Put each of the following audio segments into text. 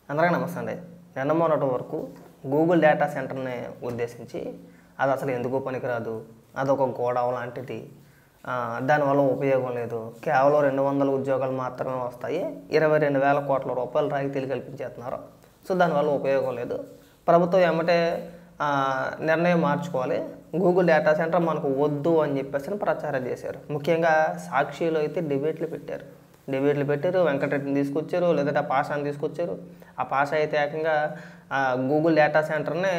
అందరికీ నమస్తే అండి. నిన్న మొన్నటి వరకు గూగుల్ డేటా సెంటర్ని ఉద్దేశించి అది అసలు ఎందుకు పనికిరాదు, అదొక గోడవ లాంటిది, దానివల్ల ఉపయోగం లేదు, కేవలం 200 ఉద్యోగాలు మాత్రమే వస్తాయి, 22,000 కోట్ల రూపాయలు రాయితీలు కల్పించేస్తున్నారు, సో దానివల్ల ఉపయోగం లేదు, ప్రభుత్వం ఏమంటే నిర్ణయం మార్చుకోవాలి, గూగుల్ డేటా సెంటర్ మనకు వద్దు అని చెప్పేసి ప్రచారం చేశారు. ముఖ్యంగా సాక్షిలో అయితే డిబేట్లు పెట్టారు, వెంకటరెడ్డిని తీసుకొచ్చారు, లేదంటే ఆ పాషాని తీసుకొచ్చారు. ఆ పాష అయితే ఏకంగా గూగుల్ డేటా సెంటర్ని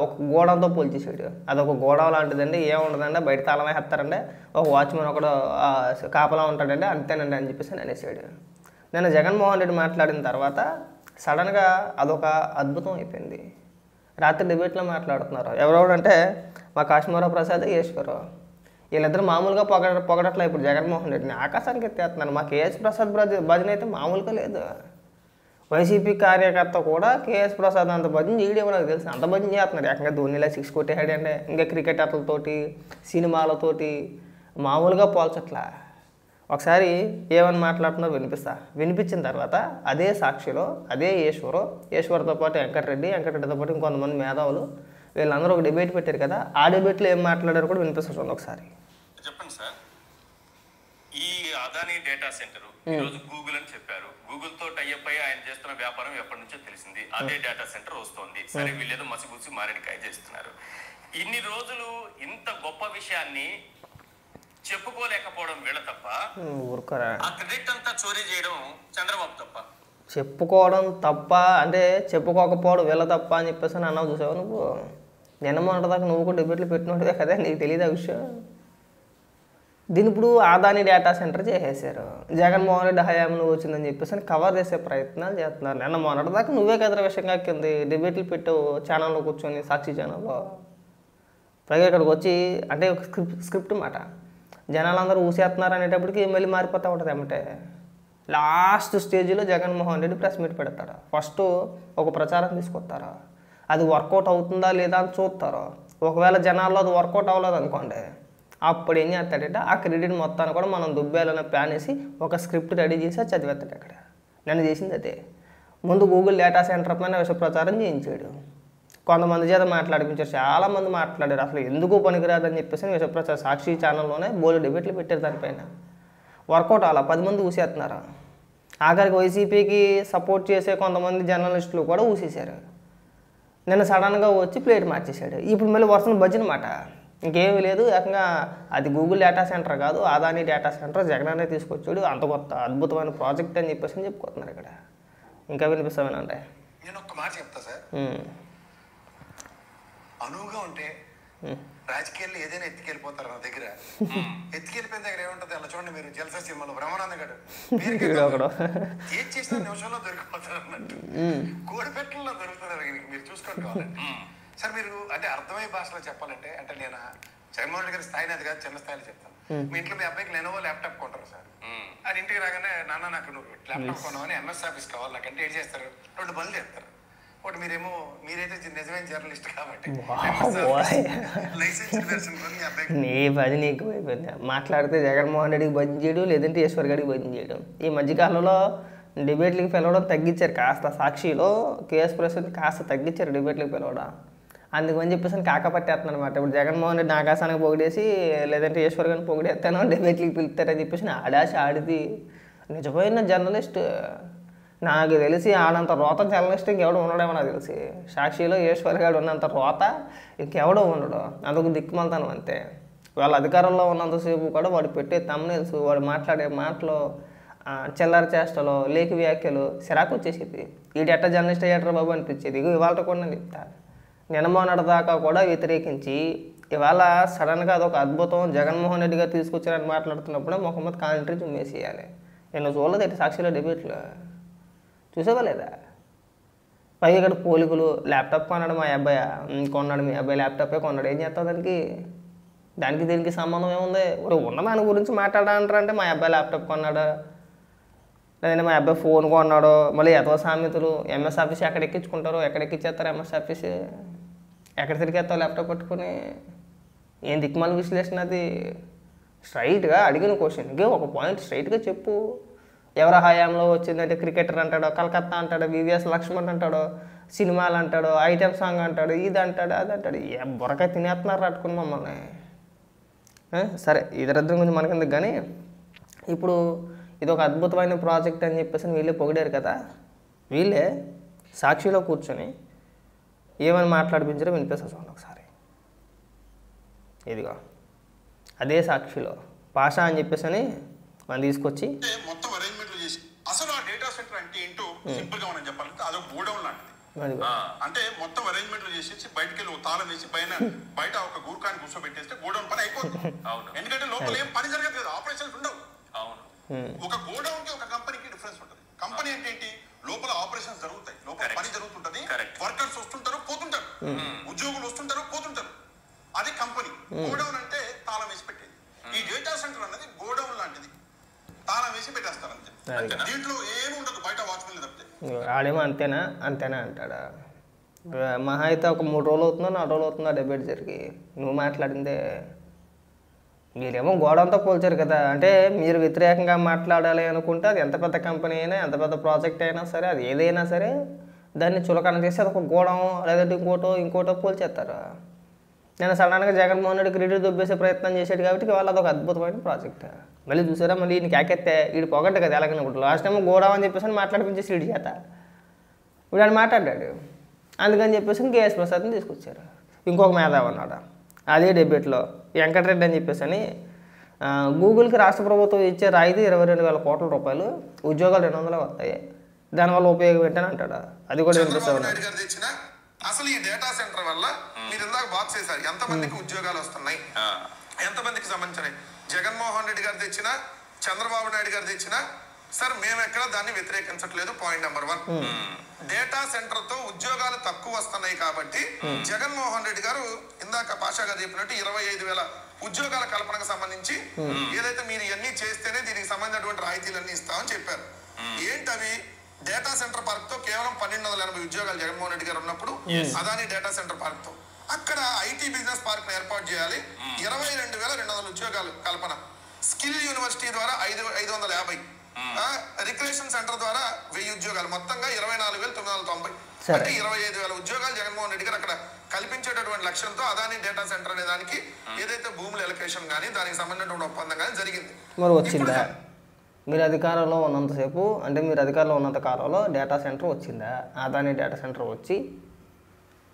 ఒక గోడంతో పోల్చేసాడు. అదొక గోడ లాంటిదండి, ఏముండదండి, బయట తాళం వేస్తారండి, ఒక వాచ్మెన్ ఒకడు కాపలా ఉంటాడండి, అంతేనండి అని చెప్పేసి అనేసాడు. నేను జగన్మోహన్ రెడ్డి మాట్లాడిన తర్వాత సడన్గా అదొక అద్భుతం అయిపోయింది. రాత్రి డిబేట్లో మాట్లాడుతున్నారు ఎవరెవరంటే మా కాశ్మీర ప్రసాద్, ఈశ్వరరావు, వీళ్ళిద్దరు మామూలుగా పొగడట్లా ఇప్పుడు జగన్మోహన్ రెడ్డిని ఆకాశానికి ఎత్తేస్తున్నారు. మా కేఎస్ ప్రసాద్ భజన అయితే మామూలుగా లేదు. వైసీపీ కార్యకర్త కూడా కేఎస్ ప్రసాద్ అంత భజన చేయడం నాకు తెలుసు, అంత భజన చేస్తున్నారు. ఏకంగా ధోనిలా 6 కొట్టేసాడండి, ఇంకా క్రికెట్ ఆటలతోటి సినిమాలతోటి మామూలుగా పోల్చట్లా. ఒకసారి ఏమని మాట్లాడుతున్నారు వినిపించిన తర్వాత అదే సాక్షిలో అదే ఈశ్వరతో పాటు వెంకటరెడ్డితో పాటు ఇంకొంతమంది మేధావులు వీళ్ళందరూ ఒక డిబేట్ పెట్టారు కదా, ఆ డిబేట్లో ఏం మాట్లాడారు కూడా వినిపిస్తుంది ఒకసారి. చెప్పండి సార్. ఈ అదానీ డేటా సెంటర్ ఈరోజు గూగుల్ అని చెప్పారు. గూగుల్ తో టైఅప్ అయ్యి ఆయన చేస్తున్న వ్యాపారం ఎప్పటి నుంచో తెలిసింది. అదే డేటా సెంటర్ వస్తోంది. సరే, వీళ్ళేదో మసిబూసి మారేడుకాయ చేస్తున్నారు. ఇన్ని రోజులు ఇంత గొప్ప విషయాన్ని చెప్పుకోలేకపోవడం వీళ్ళ తప్ప, ఆ క్రెడిట్ అంతా చోరీ చేయడం చంద్రబాబు తప్ప. చెప్పుకోవడం తప్ప అంటే చెప్పుకోకపోవడం వీళ్ళ తప్ప అని చెప్పేసి అన్నావు. చూసావు నువ్వు నిన్న మొన్నటిదాకా నువ్వు కూడా డిబేట్లు పెట్టినట్టుగా కదా, నీకు తెలియదు ఆ విషయం. దీని ఇప్పుడు అదానీ డేటా సెంటర్ చేసేసారు, జగన్మోహన్ రెడ్డి హయాంలో వచ్చిందని చెప్పేసి కవర్ చేసే ప్రయత్నాలు చేస్తున్నారు. నిన్న మొన్నటిదాకా నువ్వే కదా విషయంగా కింద డిబేట్లు పెట్టావు ఛానల్లో కూర్చొని, సాక్షి ఛానల్లో. పైగా ఇక్కడికి వచ్చి అంటే ఒక స్క్రిప్ట్ మాట, జనాలందరూ ఊసేస్తున్నారు అనేటప్పటికి మళ్ళీ మారిపోతూ ఉంటుంది. ఏమంటే లాస్ట్ స్టేజ్లో జగన్మోహన్ రెడ్డి ప్రెస్ మీట్ పెడతాడు. ఫస్ట్ ఒక ప్రచారం తీసుకొస్తారు, అది వర్కౌట్ అవుతుందా లేదా అని చూస్తారు. ఒకవేళ జనాల్లో అది వర్కౌట్ అవ్వలేదు అనుకోండి, అప్పుడు ఏం చేస్తాడంటే ఆ క్రెడిట్ మొత్తాన్ని కూడా మనం దుబ్బేయాలన్న ప్లాన్ వేసి ఒక స్క్రిప్ట్ రెడీ చేసి చదివేస్తాడు. అక్కడ నేను చేసింది అదే. ముందు గూగుల్ డేటా సెంటర్ పైన విష ప్రచారం చేయించాడు, కొంతమంది చేత మాట్లాడిపించారు, చాలామంది మాట్లాడారు అసలు ఎందుకు పనికిరాదని చెప్పేసి విష ప్రచారం సాక్షి ఛానల్లోనే బోల్డ్ డిబేట్లు పెట్టారు. దానిపైన వర్కౌట్ అలా 10 మంది ఊసేస్తున్నారు. ఆఖరికి వైసీపీకి సపోర్ట్ చేసే కొంతమంది జర్నలిస్టులు కూడా ఊసేశారు. నిన్న సడన్గా వచ్చి ప్లేట్ మార్చేశాడు. ఇప్పుడు మళ్ళీ వర్షం భజన మాట, ఇంకేమీ లేదు. ఏకంగా అది గూగుల్ డేటా సెంటర్ కాదు, అదానీ డేటా సెంటర్ జగన్ అనే తీసుకొచ్చాడు, అంత కొత్త అద్భుతమైన ప్రాజెక్ట్ అని చెప్పేసి చెప్పుకుంటున్నారు. ఇక్కడ ఇంకా వినిపిస్తామేనంటే నేను ఒక్క మాట చెప్తా సార్. అనువుగా ఉంటే రాజకీయాల్లో ఏదైనా ఎత్తుకెళ్ళిపోతారు. నా దగ్గర ఎత్తుకెళ్ళిపోయిన దగ్గర ఏముంటుంది, అలా చూడండి మీరు జల్సా సినిమాలో బ్రహ్మానంద గారు ఏది చేసిన నిమిషంలో దొరికిపోతారు అన్నట్టు, కోడిపెట్టల్లో దొరుకుతున్నారు. మీరు చూసుకోవాలి సార్. మీరు అంటే అర్థమయ్యే భాషలో చెప్పాలంటే, అంటే నేను జగన్మోహన్ రెడ్డి గారి స్థాయిని అది కాదు, చిన్న స్థాయిలో చెప్తాను. మీ ఇంట్లో మీ అబ్బాయికి లెనోవో ల్యాప్టాప్ కొంటారు సార్. అది ఇంటికి రాగానే నాన్న నాకు నువ్వు ల్యాప్టాప్ కొన్నావని ఎంఎస్ ఆఫీస్ కావాలి నాకంటే ఏం చేస్తారు, 2 పనులు చేస్తారు. ఒకటి మీరైతే నిజమైన జర్నలిస్ట్ కాబట్టి లైసెన్స్ వెర్షన్ కొని మీ అబ్బాయికి నీ పది నీకు అయిపోయింది. మాట్లాడితే జగన్మోహన్ రెడ్డికి బంద్ చేయడం, లేదంటే ఈశ్వర్ గారికి బంద్ చేయడం. ఈ మధ్యకాలంలో డిబేట్లకి పిలవడం తగ్గించారు కాస్త. సాక్షిలో కేఎస్ ప్రసాద్ కాస్త తగ్గించారు డిబేట్లకి పిలవడం. అందుకని చెప్పేసి కాకపట్టేస్తున్నాను అనమాట. ఇప్పుడు జగన్మోహన్ రెడ్డి ఆకాశానికి పొగిడేసి, లేదంటే ఈశ్వర్ గారిని పొగిడేస్తాను, డిబేట్లకి పిలుస్తారని చెప్పేసి ఆడిది నిజమైన జర్నలిస్ట్. నాకు తెలిసి ఆడంత రోత జర్నలిస్ట్ ఇంకెవడో ఉండడేమో నాకు తెలిసి. సాక్షిలో ఈశ్వర్ గారు ఉన్నంత రోత ఇంకెవడో ఉండడు. అదొక దిక్కుమలుతాను అంతే. వాళ్ళ అధికారంలో ఉన్నంతసేపు కూడా వాడు పెట్టే థంబ్నెయిల్స్, వాడు మాట్లాడే మాటలు, చిల్లర చేష్టలు, లేఖి వ్యాఖ్యలు సిరాకు వచ్చేసేది. వీటి ఎట్ట జర్నలిస్ట్ అయ్యాడు బాబు అనిపించేది. ఇవాళ కూడా నేను చెప్తా, నిన్నమోనటి దాకా కూడా వ్యతిరేకించి ఇవాళ సడన్గా అదొక అద్భుతం జగన్మోహన్ రెడ్డి గారు తీసుకొచ్చారని మాట్లాడుతున్నప్పుడే మొహమ్మద్ కాంట్రీ చుమ్మేసేయాలి. నేను చూడలేదు సాక్షిలో డిబేట్లు, చూసావా లేదా? పైగా ఇక్కడ పోలికలు, ల్యాప్టాప్ కొన్నాడు మా అబ్బాయి, కొన్నాడు మీ అబ్బాయి ల్యాప్టాపే కొన్నాడు, ఏం చేస్తావు దానికి దీనికి సంబంధం ఏముంది? ఉన్న దాని గురించి మాట్లాడాలంటారంటే మా అబ్బాయి ల్యాప్టాప్ కొన్నాడు, లేదంటే మా అబ్బాయి ఫోన్ కొన్నాడు, మళ్ళీ ఎదవ సామెతలు. ఎంఎస్ ఆఫీస్ ఎక్కడ ఎక్కించుకుంటారు, ఎక్కడ ఎక్కించేస్తారు ఎంఎస్ ఆఫీస్, ఎక్కడ తిరిగేస్తావు ల్యాప్టాప్ పట్టుకొని? ఏం దిక్కుమాల విశ్లేషణ అది? స్ట్రైట్గా అడిగిన క్వశ్చన్కి ఒక పాయింట్ స్ట్రైట్గా చెప్పు. ఎవరి హయాంలో వచ్చిందంటే క్రికెటర్ అంటాడో, కలకత్తా అంటాడో, వివిఎస్ లక్ష్మణ్ అంటాడో, సినిమాలు అంటాడో, ఐటెం సాంగ్ అంటాడు, ఇది అంటాడు, అది అంటాడు. బుర్రకాయ తినేస్తున్నారు అట్టుకుని మమ్మల్ని. సరే ఇద్దరిద్దరం కొంచెం మనకెందుకు కానీ, ఇప్పుడు ఇది ఒక అద్భుతమైన ప్రాజెక్ట్ అని చెప్పేసి వీళ్ళే పొగిడారు కదా, వీళ్ళే సాక్షిలో కూర్చొని ఏమని మాట్లాడిపించారో వినిపిస్తా చూడండి ఒకసారి. ఇదిగో అదే సాక్షిలో పాషా అని చెప్పేసి అని మనం తీసుకొచ్చి మొత్తం అరేంజ్మెంట్లు చేసి అసలు ఆ డేటా సెంటర్ అంటే ఏంటో సింపుల్ గా మనం చెప్పాలంటే అదొక గోడౌన్ లాంటిది. అంటే మొత్తం అరేంజ్మెంట్లు చేసేసి బయటకి వెళ్ళి తాళం వేసి బయట ఒక గూర్ఖాన్ని కూర్చోబెట్టేస్తే గోడౌన్ పని అయిపోతుంది. ఎందుకంటే లోపల ఏం పని జరగదు కదా, ఆపరేషన్స్ ఉండవు. ఒక గోడౌన్ కి ఒక కంపెనీకి డిఫరెన్స్ ఉంటుంది. కంపెనీ అంటే ఏంటి, లోపల ఆపరేషన్స్ జరుగుతాయి, లోపల పని జరుగుతుంటది, వర్కర్స్ వస్తుంటారు పోతుంటారు, ఉద్యోగులు వస్తుంటారు పోతుంటారు, అది కంపెనీ. గోడౌన్ అంటే తాళం వేసి పెట్టేది. ఈ డేటా సెంటర్ అనేది గోడౌన్ లాంటిది, తాళం వేసి పెట్టేస్తారు అంతే. దీంట్లో ఏమి ఉండదు, బయట వాచ్మెన్ తప్పితే. ఆడేమో అంతేనా అంతేనా అంటాడా. మహా అయితే ఒక 3 రోజులు అవుతుందో 4 రోజులు అవుతుందో డిబేట్ జరిగి నువ్వు మాట్లాడిందే. మీరేమో గోడంతో పోల్చారు కదా, అంటే మీరు వ్యతిరేకంగా మాట్లాడాలి అనుకుంటే అది ఎంత పెద్ద కంపెనీ అయినా, ఎంత పెద్ద ప్రాజెక్ట్ అయినా సరే, అది ఏదైనా సరే దాన్ని చులకన చేసి అది ఒక గోడం లేదంటే ఇంకోటో పోల్చేస్తారు. నేను సడన్గా జగన్మోహన్ రెడ్డి క్రెడిట్ దొబ్బేసే ప్రయత్నం చేశాడు కాబట్టి వాళ్ళు అదొక అద్భుతమైన ప్రాజెక్ట్. మళ్ళీ చూసారా, మళ్ళీ ఈయన కేకెత్తే వీడు పొగట్టు కదా ఎలాగైనప్పుడు. లాస్ట్ టైం గోడం అని చెప్పేసి మాట్లాడిపించేసి వీడి చేత వీడు అని మాట్లాడాడు. అందుకని చెప్పేసి కేఎస్ ప్రసాద్ని తీసుకొచ్చారు. ఇంకొక మేధావి అన్నాడు అదే డిబేట్లో, వెంకటరెడ్డి అని చెప్పేసి అని, గూగుల్కి రాష్ట్ర ప్రభుత్వం ఇచ్చే రాయితీ 22,000 కోట్ల రూపాయలు, ఉద్యోగాలు 200 వస్తాయి, దానివల్ల ఉపయోగం ఏంటని అంటాడు. అది కూడా వినిపిస్తుంది. అసలు ఈ డేటా సెంటర్ వల్ల మీరు ఇందాక బాక్స్ వేశారు, ఎంతమందికి ఉద్యోగాలు వస్తున్నాయి, ఎంతమందికి సంబంధించినాయి. జగన్మోహన్ రెడ్డి గారు తెచ్చినా, చంద్రబాబు నాయుడు గారు తెచ్చినా, సార్ మేము ఎక్కడ దాన్ని వ్యతిరేకించట్లేదు. పాయింట్ నెంబర్ 1, డేటా సెంటర్ తో ఉద్యోగాలు తక్కువ వస్తున్నాయి కాబట్టి జగన్మోహన్ రెడ్డి గారు ఇందాక పాషా గారు చెప్పినట్టు 25,000 ఉద్యోగాల కల్పనకు సంబంధించి ఏదైతే మీరు ఇవన్నీ చేస్తేనే దీనికి సంబంధించినటువంటి రాయితీలన్నీ ఇస్తామని చెప్పారు. ఏంటవి? డేటా సెంటర్ పార్క్ తో కేవలం 1,280 ఉద్యోగాలు జగన్మోహన్ రెడ్డి గారు ఉన్నప్పుడు అదాని డేటా సెంటర్ పార్క్ తో అక్కడ ఐటీ బిజినెస్ పార్క్ ఏర్పాటు చేయాలి. 22,200 ఉద్యోగాలు కల్పన. స్కిల్ యూనివర్సిటీ ద్వారా 550, రిక్రియేషన్ సెంటర్ ద్వారా 1000 ఉద్యోగాలు, మొత్తంగా 24,990. అంటే 25,000 ఉద్యోగాలు జగన్మోహన్ రెడ్డి గారు అక్కడ కల్పించేటటువంటి లక్ష్యంతో అదాని డేటా సెంటర్ అనే దానికి ఏదైతే భూముల ఎలకేషన్ కానీ దానికి సంబంధించిన ఒప్పందం కానీ జరిగింది. మరి వచ్చిందా? మీరు అధికారంలో ఉన్నంతసేపు, అంటే మీరు అధికారంలో ఉన్నంత కాలంలో డేటా సెంటర్ వచ్చిందా? అదాని డేటా సెంటర్ వచ్చి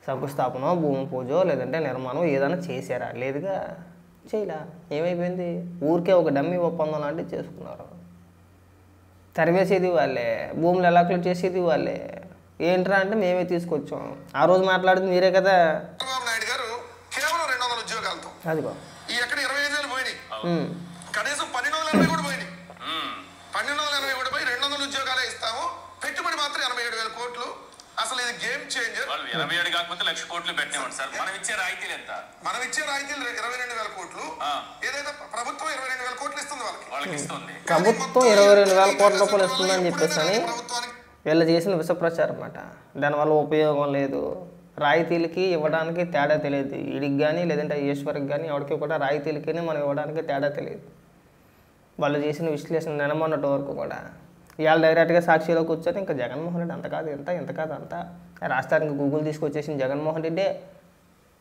శంకుస్థాపన, భూమి పూజ లేదంటే నిర్మాణం ఏదైనా చేశారా? లేదుగా, చేయలే. ఏమైపోయింది? ఊరికే ఒక డమ్మీ ఒప్పందం లాంటివి చేసుకున్నారు. తరివేసేది వాళ్ళే, భూములు ఎలాక్లు చేసేది వాళ్ళే. ఏంట్రా అంటే మేమే తీసుకొచ్చాం. ఆ రోజు మాట్లాడింది మీరే కదా. చంద్రబాబు నాయుడు గారు కేవలం 200 ఉద్యోగాలతో, అదిగో ఈ ఎక్కడ 25,000 పోయినాయి, కనీసం 1,280 కూడా పోయినాయి. 1,280 కూడా పోయి 200 ఉద్యోగాలే ఇస్తాము, పెట్టుబడి మాత్రం 87,000 కోట్లు. అసలు ఇది గేమ్ చేంజర్. 87 కాకపోతే 1,00,000 కోట్లు పెట్టినామండి సార్. మనం ఇచ్చే రాయితీలు ఎంత? మనం ఇచ్చే రాయితీలు 22,000 కోట్లు. ఏదైతే ప్రభుత్వం 22,000 కోట్లు ఇస్తుంది వాళ్ళకి ఇస్తుంది. ప్రభుత్వం 22,000 కోట్ల రూపాయలు ఇస్తుందని చెప్పేసి అని వీళ్ళు చేసిన విష ప్రచారం అన్నమాట. దానివల్ల ఉపయోగం లేదు, రాయితీలకి ఇవ్వడానికి తేడా తెలియదు. వీడికి కానీ లేదంటే ఈశ్వరికి కానీ ఎవరికి కూడా రాయితీలకి మనం ఇవ్వడానికి తేడా తెలియదు. వాళ్ళు చేసిన విశ్లేషణ నినమన్నట్టు వరకు కూడా ఇవాళ డైరెక్ట్గా సాక్షిలో కూర్చొని ఇంకా జగన్మోహన్ రెడ్డి అంత కాదు ఎంత కాదు అంత, రాష్ట్రానికి గూగుల్ తీసుకొచ్చేసిన జగన్మోహన్ రెడ్డే,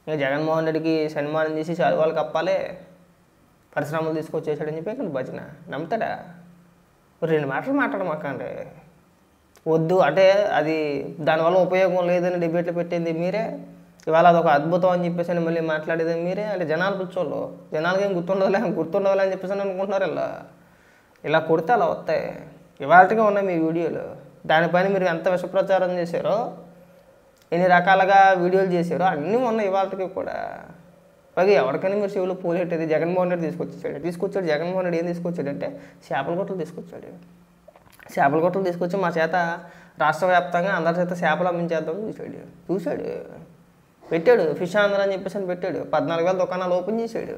ఇంకా జగన్మోహన్ రెడ్డికి సన్మానం చేసి శాలువాలు కప్పాలి, పరిశ్రమలు తీసుకొచ్చేసాడని చెప్పి ఇక్కడ భజన. నమ్ముతాడా? 2 మాటలు మాట్లాడమాకండి. వద్దు అంటే అది దానివల్ల ఉపయోగం లేదని డిబేట్లు పెట్టింది మీరే, ఇవాళ అదొక అద్భుతం అని చెప్పేసి అని మళ్ళీ మాట్లాడేది మీరే. అంటే జనాలు కూర్చోళ్ళు, జనాలకి ఏం గుర్తుండవాలి అని చెప్పేసి అనుకుంటున్నారు. ఇలా కొడితే అలా వస్తాయి. ఇవాళగా ఉన్నాయి మీ వీడియోలు. దానిపైన మీరు ఎంత విష ప్రచారం చేశారో, ఎన్ని రకాలుగా వీడియోలు చేశారో అన్నీ ఉన్నాయి ఇవాళకి కూడా. పైగా ఎవరికైనా మీరు చెవులు పూలెట్టేది జగన్మోహన్ రెడ్డి తీసుకొచ్చాడు. జగన్మోహన్ రెడ్డి ఏం తీసుకొచ్చాడంటే చేపల గొట్టలు తీసుకొచ్చాడు. చేపల గొట్టలు తీసుకొచ్చి మా చేత రాష్ట్ర వ్యాప్తంగా అందరి చేత చేపలు అమ్మించేద్దామని చూశాడు. పెట్టాడు ఫిష్ ఆంధ్ర అని చెప్పేసి అని పెట్టాడు. 14,000 దుకాణాలు ఓపెన్ చేశాడు.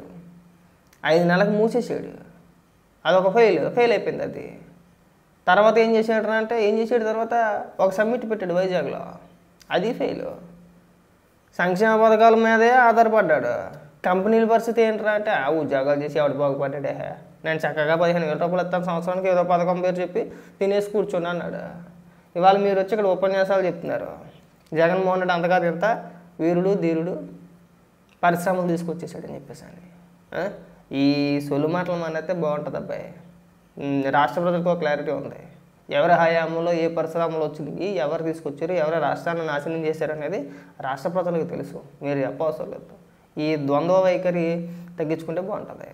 5 నెలలకు మూసేసాడు. అదొక ఫెయిల్ అయిపోయింది అది. తర్వాత ఏం చేశాడు తర్వాత ఒక సమ్మిట్ పెట్టాడు వైజాగ్లో, అది ఫెయిల్. సంక్షేమ పథకాల మీదే ఆధారపడ్డాడు. కంపెనీల పరిస్థితి ఏంట్రా అంటే ఉద్యోగాలు చేసి ఎవడు బాగుపడ్డాడే, నేను చక్కగా 15,000 రూపాయలు ఇస్తాను సంవత్సరానికి ఏదో పథకం పేరు చెప్పి తినేసి కూర్చొని అన్నాడు. ఇవాళ మీరు వచ్చి ఇక్కడ ఉపన్యాసాలు చెప్తున్నారు. జగన్మోహన్ రెడ్డి అంతగా ఇంత వీరుడు ధీరుడు పరిశ్రమలు తీసుకొచ్చేసాడని చెప్పేసి అని. ఈ సొల్లు మాటలు మానైతే బాగుంటుంది అబ్బాయి. రాష్ట్ర ప్రజలకు ఒక క్లారిటీ ఉంది. ఎవరి హయాంలో ఏ పరిశ్రమలు వచ్చింది, ఎవరు తీసుకొచ్చారు, ఎవరు రాష్ట్రాన్ని నాశనం చేశారు అనేది రాష్ట్ర ప్రజలకు తెలుసు. మీరు చెప్పవసరం లేదు. ఈ ద్వంద్వ వైఖరి తగ్గించుకుంటే బాగుంటుంది.